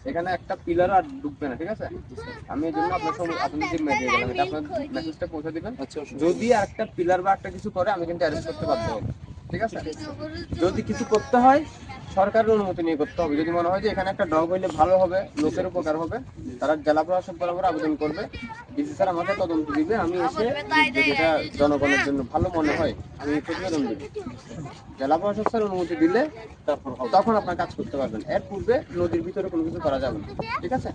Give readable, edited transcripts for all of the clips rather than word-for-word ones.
এখানে একটা পিলার আর ঢুকবে না, ঠিক আছে? আমি এই জন্য আপনার জিম্মা দিয়ে গেলাম, এটা আপনার মেসেজটা পৌঁছে দিবেন। যদি একটা পিলার বা একটা কিছু করে আমি কিন্তু অ্যারেস্ট করতে বাধ্য হব, ঠিক আছে? যদি কিছু করতে হয় সরকারের অনুমতি নিয়ে করতে হবে। যদি মনে হয় যে এখানে একটা ডগ হইলে ভালো হবে, লোকের উপকার হবে, তারা জেলা প্রশাসক বরাবর আবেদন করবে, ডিসি স্যার আমাকে তদন্ত দিবে, আমি এসে যদি এটা জনগণের জন্য ভালো মনে হয় আমি প্রতিবেদন দেব। জেলা প্রশাসক স্যার অনুমতি দিলে তখন আপনার কাজ করতে পারবেন, এর পূর্বে নদীর ভিতরে কোনো কিছু করা যাবে না, ঠিক আছে?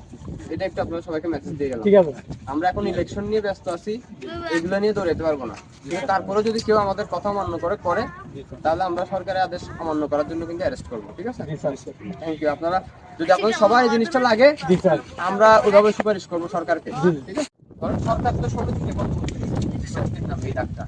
এটা একটু আপনারা সবাইকে মেসেজ দিয়ে গেলাম। ঠিক আছে, আমরা এখন ইলেকশন নিয়ে ব্যস্ত আছি, এগুলো নিয়ে দৌড়াতে পারবো না। তারপরে যদি কেউ আমাদের কথা অমান্য করে তাহলে আমরা সরকারের আদেশ অমান্য করার জন্য কিন্তু অ্যারেস্ট করবো, ঠিক আছে? Thank you. আপনারা যদি আপনাদের সবাই এই জিনিসটা লাগে আমরা ওইভাবে সুপারিশ করবো সরকারকে, ঠিক আছে? কারণ সরকার তো সমিতি থেকে এই ডাক্তার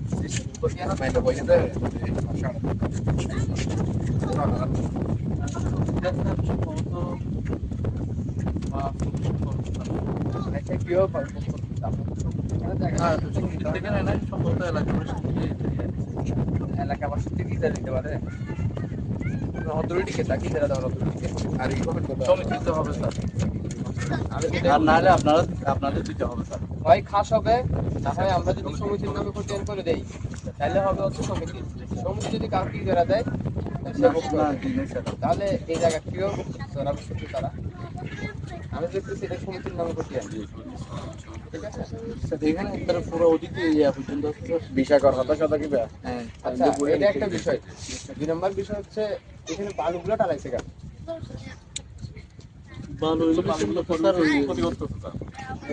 এলাকাবাসী দিতে পারে অথরিটিকে তাকিয়ে দেওয়া আর সমিতি হবে স্যার। আর নাহলে আপনাদের দিতে হবে স্যার, হয় খাস হবে না হয় আমরা যদি সমিতির নামে খতিয়ান করে দেই তাহলে হবে হচ্ছে সমিতি। সমিতি যদি কাউকে ইজারা দেয় তাহলে এই জায়গা কেউ তারা আমি দেখতেছি এটা সমিতির নামে খতিয়ান, ঠিক আছে? এখানে তারা পুরো ওদিকে পর্যন্ত বিষয়কর হতাশা থাকবে। হ্যাঁ, আচ্ছা এটা একটা বিষয়। 2 নম্বর বিষয় হচ্ছে এখানে বালুগুলো টালাইছে কেন?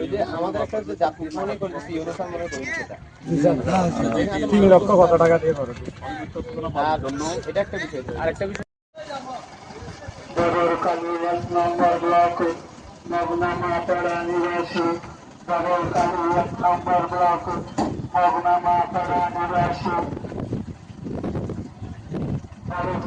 এই যে আমাদের একটা যে জাতীয় মনে করতেছি ইউনিফর্ম মনে করি সেটা 3 লক্ষ কত টাকা দিয়ে খরচ, এটা একটা বিষয়। আরেকটা বিষয় নম্বর ব্লক মগনা মাপাড়া নিবাসী নম্বর ব্লক মগনা মাপাড়া নিবাসী মালিক